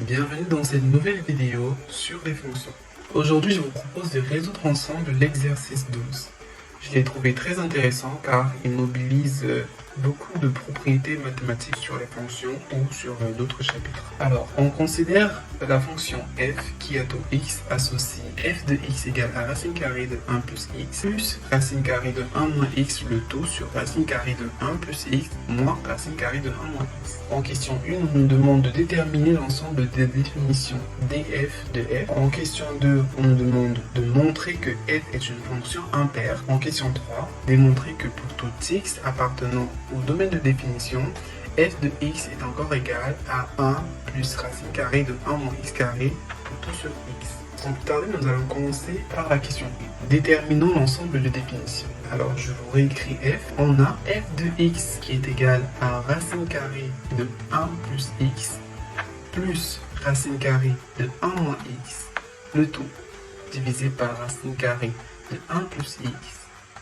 Bienvenue dans cette nouvelle vidéo sur les fonctions. Aujourd'hui, je vous propose de résoudre ensemble l'exercice 12. Je l'ai trouvé très intéressant car il mobilise beaucoup de propriétés mathématiques sur les fonctions ou sur d'autres chapitres. Alors, on considère la fonction f qui a taux x associe f de x égale à racine carrée de 1 plus x plus racine carrée de 1 moins x, le taux sur racine carrée de 1 plus x moins racine carrée de 1 moins x. En question 1, on nous demande de déterminer l'ensemble des définitions df de f. En question 2, on nous demande de montrer que f est une fonction impaire. En question 3, démontrer que pour tout x appartenant au domaine de définition, f de x est encore égal à 1 plus racine carrée de 1 moins x carré pour tout sur x. Sans plus tarder, nous allons commencer par la question 1. Déterminons l'ensemble de définitions. Alors, je vous réécris f. On a f de x qui est égal à racine carrée de 1 plus x plus racine carrée de 1 moins x, le tout divisé par racine carrée de 1 plus x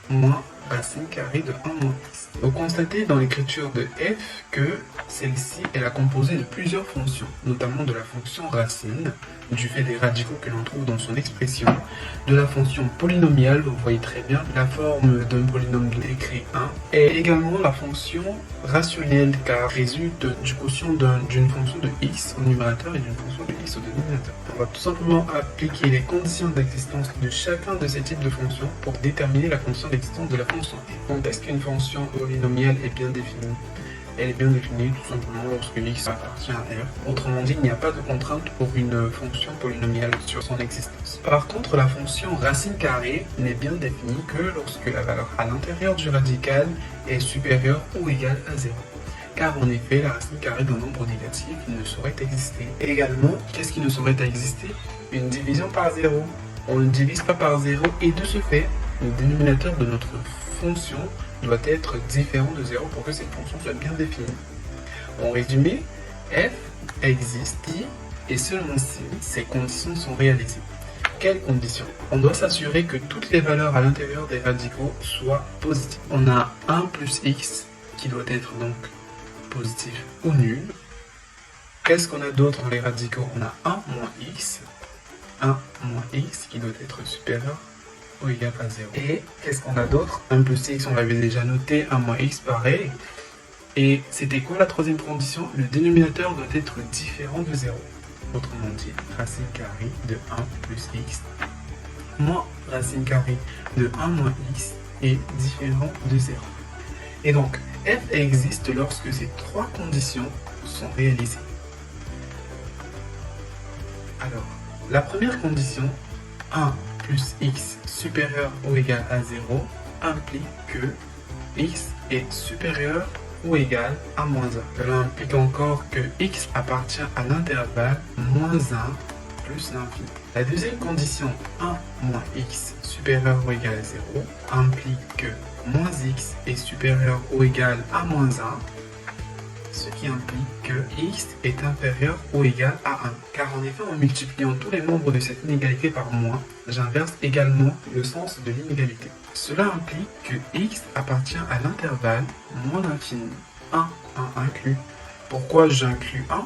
moins racine carrée de 1 moins x. Vous constatez dans l'écriture de f que celle-ci est la composée de plusieurs fonctions, notamment de la fonction racine, du fait des radicaux que l'on trouve dans son expression, de la fonction polynomiale, vous voyez très bien la forme d'un polynôme décrit 1, et également la fonction rationnelle, car résulte du quotient d'une fonction de x au numérateur et d'une fonction de x au dénominateur. On va tout simplement appliquer les conditions d'existence de chacun de ces types de fonctions pour déterminer la condition d'existence de la fonction f. Donc, est-ce qu'une fonction polynomiale est bien définie? Elle est bien définie tout simplement lorsque x appartient à f. Autrement dit, il n'y a pas de contrainte pour une fonction polynomiale sur son existence. Par contre, la fonction racine carrée n'est bien définie que lorsque la valeur à l'intérieur du radical est supérieure ou égale à 0. Car en effet, la racine carrée d'un nombre négatif ne saurait exister. Et également, qu'est-ce qui ne saurait exister? Une division par 0. On ne divise pas par 0 et de ce fait, le dénominateur de notre fonction doit être différent de 0 pour que cette fonction soit bien définie. En résumé, f existe si et seulement si ces conditions sont réalisées. Quelles conditions? On doit s'assurer que toutes les valeurs à l'intérieur des radicaux soient positives. On a 1 plus x qui doit être donc positif ou nul. Qu'est-ce qu'on a d'autre dans les radicaux? On a 1 moins x. 1 moins x qui doit être supérieur ou égal à 0. Et qu'est-ce qu'on a d'autre? 1 plus x, on l'avait déjà noté, 1 moins x pareil. Et c'était quoi la troisième condition? Le dénominateur doit être différent de 0. Autrement dit, racine carrée de 1 plus x moins racine carrée de 1 moins x est différent de 0. Et donc, f existe lorsque ces trois conditions sont réalisées. Alors, la première condition, 1 plus x supérieur ou égal à 0, implique que x est supérieur ou égal à moins 1. Cela implique encore que x appartient à l'intervalle moins 1 plus l'infini. La deuxième condition, 1 moins x supérieur ou égal à 0, implique que moins x est supérieur ou égal à moins 1, ce qui implique que x est inférieur ou égal à 1. Car en effet, en multipliant tous les membres de cette inégalité par moins, j'inverse également le sens de l'inégalité. Cela implique que x appartient à l'intervalle moins l'infini, 1 inclus. Pourquoi j'inclus 1?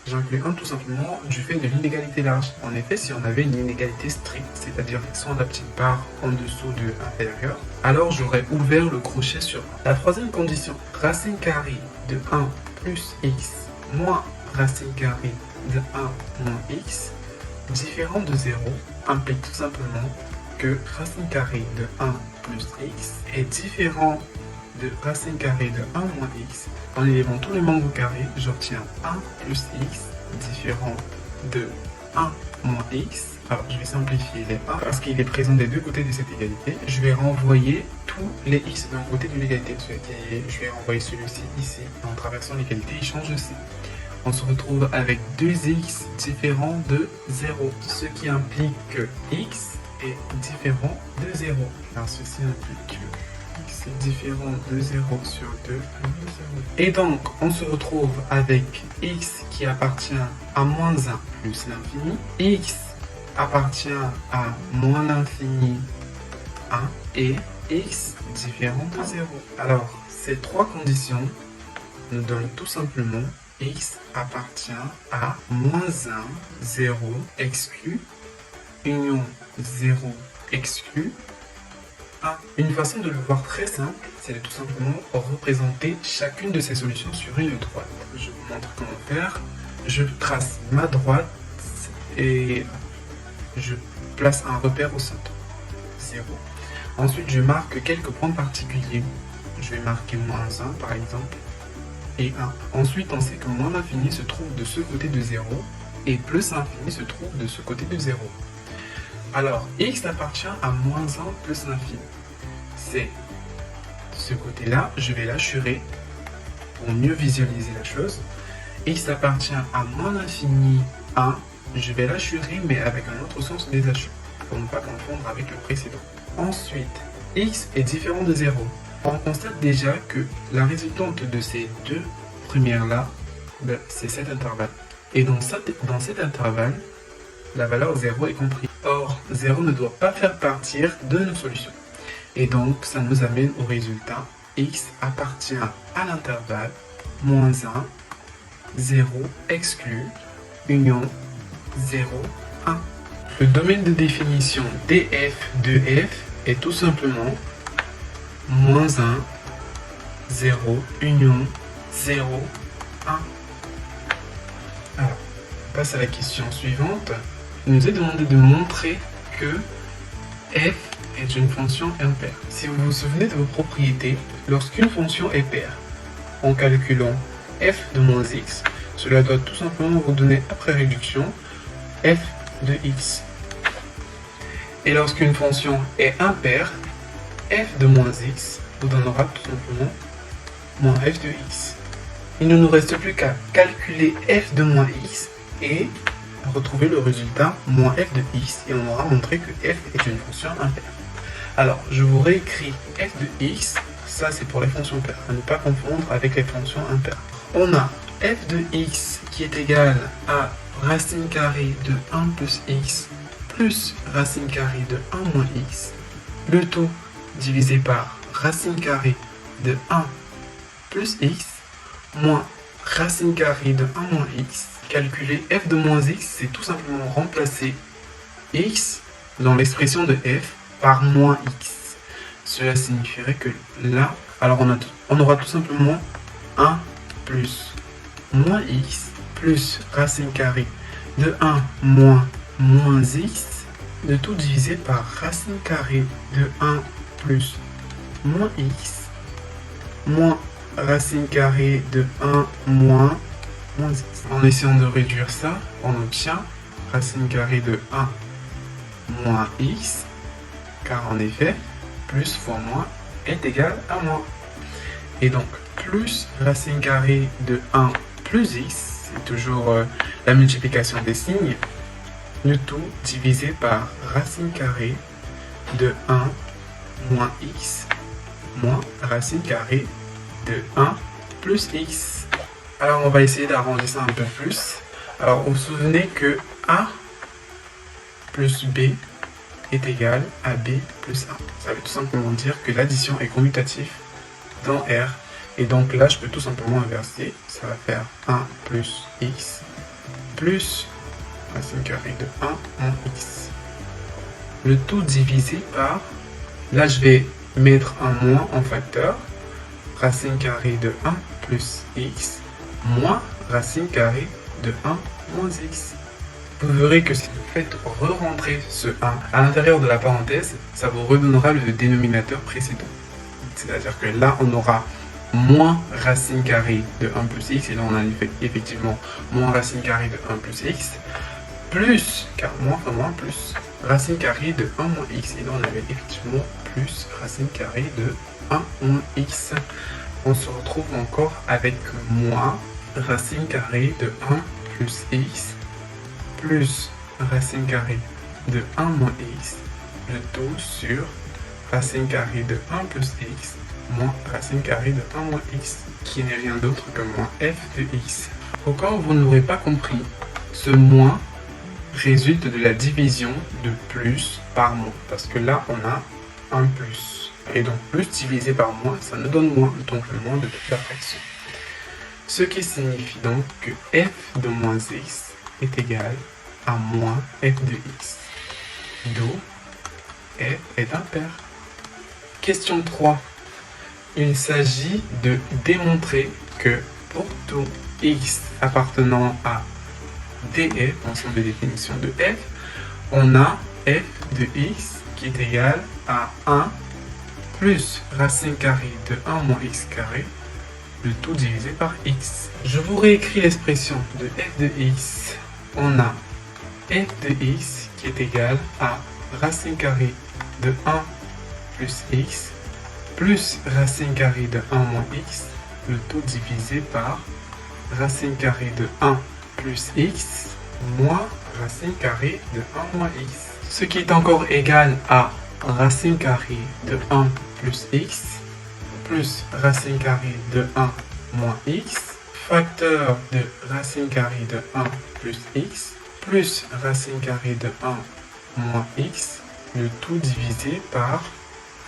J'inclus 1 tout simplement du fait de l'inégalité large. En effet, si on avait une inégalité stricte, c'est-à-dire sans la petite barre en dessous de inférieur, alors j'aurais ouvert le crochet sur 1. La troisième condition, racine carrée de 1 plus x moins racine carrée de 1 moins x, différent de 0, implique tout simplement que racine carrée de 1 plus x est différent de racine carrée de 1 moins x. En élevant tous les membres carrés, j'obtiens 1 plus x différent de 1 moins x. Alors, je vais simplifier les 1 parce qu'il est présent des deux côtés de cette égalité. Je vais renvoyer tous les x d'un côté de l'égalité. Je vais renvoyer celui-ci ici. En traversant l'égalité, il change aussi. On se retrouve avec 2x différent de 0, ce qui implique que x est différent de 0. Alors, ceci implique que x est différent de 0 sur 2 plus 0. Et donc, on se retrouve avec x qui appartient à moins 1 plus l'infini, x appartient à moins l'infini 1 et x différent de 0. Alors, ces trois conditions nous donnent tout simplement x appartient à moins 1, 0 exclu, union 0 exclu, 1. Une façon de le voir très simple, c'est de tout simplement représenter chacune de ces solutions sur une droite. Je vous montre comment faire. Je trace ma droite et je place un repère au centre, 0. Ensuite, je marque quelques points particuliers. Je vais marquer moins 1 par exemple et 1. Ensuite, on sait que moins l'infini se trouve de ce côté de 0 et plus infini se trouve de ce côté de 0. Alors, x appartient à moins 1 plus l'infini. C'est ce côté-là, je vais l'achurer pour mieux visualiser la chose. X appartient à moins l'infini 1, je vais l'achurer mais avec un autre sens des achats, pour ne pas confondre avec le précédent. Ensuite, x est différent de 0. On constate déjà que la résultante de ces deux premières-là, c'est cet intervalle. Et dans cet intervalle, la valeur 0 est comprise. Or, 0 ne doit pas faire partir de nos solutions. Et donc, ça nous amène au résultat x appartient à l'intervalle moins 1, 0 exclu, union 0, 1. Le domaine de définition df de f est tout simplement moins 1, 0, union 0, 1. Alors, on passe à la question suivante. Il nous est demandé de montrer que f est une fonction impaire. Si vous vous souvenez de vos propriétés, lorsqu'une fonction est paire, en calculant f de moins x, cela doit tout simplement vous donner, après réduction, f de x. Et lorsqu'une fonction est impaire, f de moins x vous donnera tout simplement moins f de x. Il ne nous reste plus qu'à calculer f de moins x et retrouver le résultat moins f de x et on aura montré que f est une fonction impaire. Alors, je vous réécris f de x, ça c'est pour les fonctions paires, à ne pas confondre avec les fonctions impaires. On a f de x qui est égal à racine carrée de 1 plus x plus racine carrée de 1 moins x, le tout divisé par racine carrée de 1 plus x moins racine carrée de 1 moins x. Calculer f de moins x, c'est tout simplement remplacer x dans l'expression de f par moins x. Cela signifierait que là, alors on aura tout simplement 1 plus moins x plus racine carrée de 1 moins moins x, le tout divisé par racine carrée de 1 plus moins x moins racine carrée de 1 moins moins x. En essayant de réduire ça, on obtient racine carrée de 1 moins x, car en effet, plus fois moins est égal à moins. Et donc, plus racine carrée de 1 plus x, c'est toujours la multiplication des signes, le tout divisé par racine carrée de 1 moins x moins racine carrée de 1 plus x. Alors on va essayer d'arranger ça un peu plus. Alors vous vous souvenez que a plus b est égal à b plus 1. Ça veut tout simplement dire que l'addition est commutative dans R. Et donc là je peux tout simplement inverser. Ça va faire 1 plus x plus racine carrée de 1 moins x. Le tout divisé par, là je vais mettre un moins en facteur, racine carrée de 1 plus x moins racine carrée de 1 moins x. Vous verrez que si vous faites re-rentrer ce 1 à l'intérieur de la parenthèse, ça vous redonnera le dénominateur précédent. C'est-à-dire que là, on aura moins racine carrée de 1 plus x, et là on a effectivement moins racine carrée de 1 plus x, plus, car moins fois moins plus, racine carrée de 1 moins x, et là on avait effectivement plus racine carrée de 1 moins x. On se retrouve encore avec moins racine carrée de 1 plus x plus racine carrée de 1 moins x, le tout sur racine carrée de 1 plus x moins racine carrée de 1 moins x, qui n'est rien d'autre que moins f de x. Au cas où vous n'aurez pas compris, ce moins résulte de la division de plus par moins, parce que là on a un plus. Et donc plus divisé par moins, ça nous donne moins, donc le moins de toute la fraction. Ce qui signifie donc que f de moins x est égal à moins f de x. D'où f est impair. Question 3. Il s'agit de démontrer que pour tout x appartenant à df, ensemble de définition de f, on a f de x qui est égal à 1 plus racine carrée de 1 moins x carré, le tout divisé par x. Je vous réécris l'expression de f de x. On a f de x qui est égal à racine carrée de 1 plus x plus racine carrée de 1 moins x, le tout divisé par racine carrée de 1 plus x moins racine carrée de 1 moins x. Ce qui est encore égal à racine carrée de 1 plus x plus racine carrée de 1 moins x, facteur de racine carrée de 1 plus x plus racine carrée de 1 moins x, le tout divisé par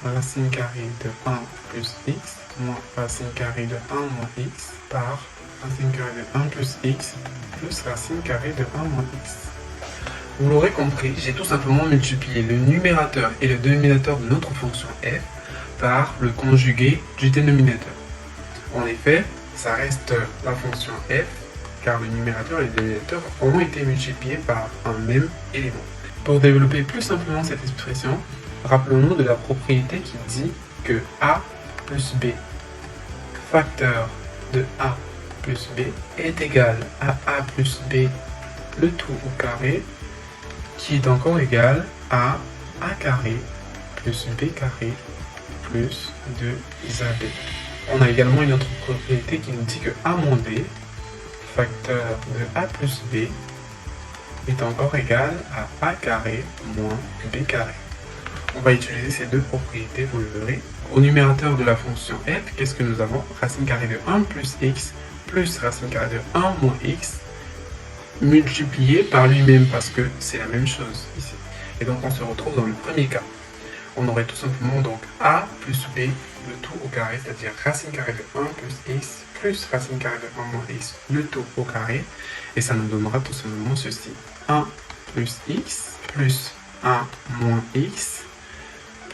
racine carrée de 1 plus x moins racine carrée de 1 moins x par racine carrée de 1 plus x plus racine carrée de 1 moins x. Vous l'aurez compris, j'ai tout simplement multiplié le numérateur et le dénominateur de notre fonction f par le conjugué du dénominateur. En effet, ça reste la fonction f car le numérateur et le dénominateur ont été multipliés par un même élément. Pour développer plus simplement cette expression, rappelons-nous de la propriété qui dit que a plus b, facteur de a plus b, est égal à a plus b, le tout au carré, qui est encore égal à a carré plus b carré plus 2ab. On a également une autre propriété qui nous dit que a moins b, facteur de a plus b, est encore égal à a carré moins b carré. On va utiliser ces deux propriétés, vous le verrez. Au numérateur de la fonction f, qu'est-ce que nous avons? Racine carrée de 1 plus x plus racine carrée de 1 moins x multiplié par lui-même parce que c'est la même chose ici. Et donc on se retrouve dans le premier cas. On aurait tout simplement donc a plus b, le tout au carré, c'est-à-dire racine carrée de 1 plus x plus racine carrée de 1 moins x, le tout au carré. Et ça nous donnera tout simplement ceci. 1 plus x plus 1 moins x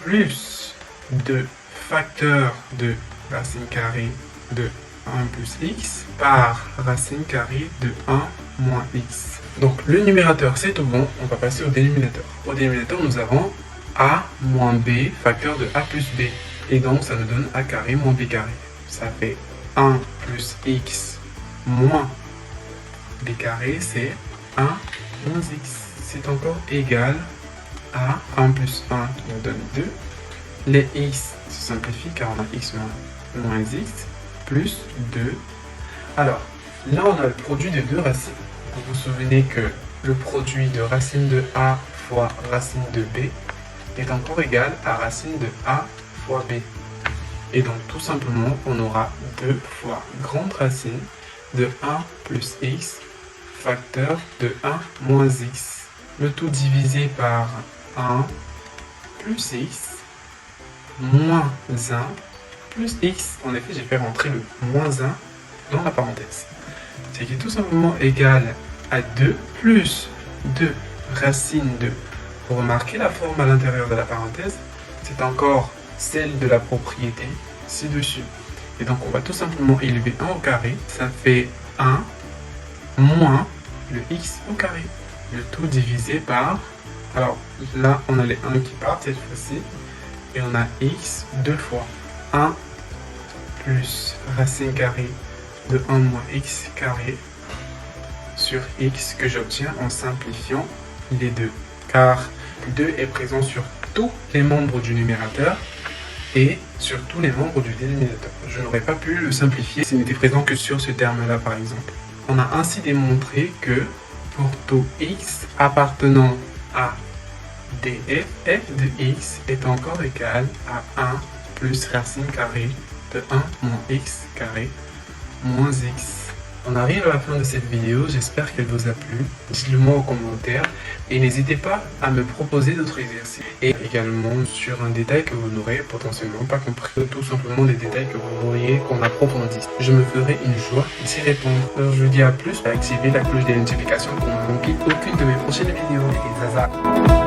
plus 2 facteurs de racine carrée de 1 plus x par racine carrée de 1 moins x. Donc le numérateur c'est tout bon, on va passer au dénominateur. Au dénominateur nous avons a moins b facteur de a plus b. Et donc ça nous donne a carré moins b carré. Ça fait 1 plus x moins b carré, c'est 1 moins x. C'est encore égal à 1 plus 1 qui nous donne 2. Les x se simplifient car on a x moins x plus 2. Alors, là on a le produit des deux racines. Vous vous souvenez que le produit de racine de a fois racine de b est encore égal à racine de a fois b. Et donc tout simplement, on aura 2 fois grande racine de 1 plus x facteur de 1 moins x. Le tout divisé par 1 plus x moins 1 plus x. En effet, j'ai fait rentrer le moins 1 dans la parenthèse. C'est qui est tout simplement égal à 2 plus 2 racine de. Vous remarquez la forme à l'intérieur de la parenthèse, c'est encore celle de la propriété ci-dessus. Et donc on va tout simplement élever 1 au carré, ça fait 1 moins le x au carré. Le tout divisé par, alors là on a les 1 qui partent cette fois-ci, et on a x 2 fois 1 plus racine carrée de 1 moins x carré sur x que j'obtiens en simplifiant les deux. Car 2 est présent sur tous les membres du numérateur et sur tous les membres du dénominateur. Je n'aurais pas pu le simplifier s'il n'était présent que sur ce terme-là par exemple. On a ainsi démontré que pour tout x appartenant à df, f de x est encore égal à 1 plus racine carrée de 1 moins x carré moins x. On arrive à la fin de cette vidéo, j'espère qu'elle vous a plu. Dites-le moi en commentaire et n'hésitez pas à me proposer d'autres exercices. Et également sur un détail que vous n'aurez potentiellement pas compris, tout simplement des détails que vous voudriez qu'on approfondisse. Je me ferai une joie d'y répondre. Alors je vous dis à plus, activez la cloche des notifications pour ne manquer aucune de mes prochaines vidéos. Et zaza.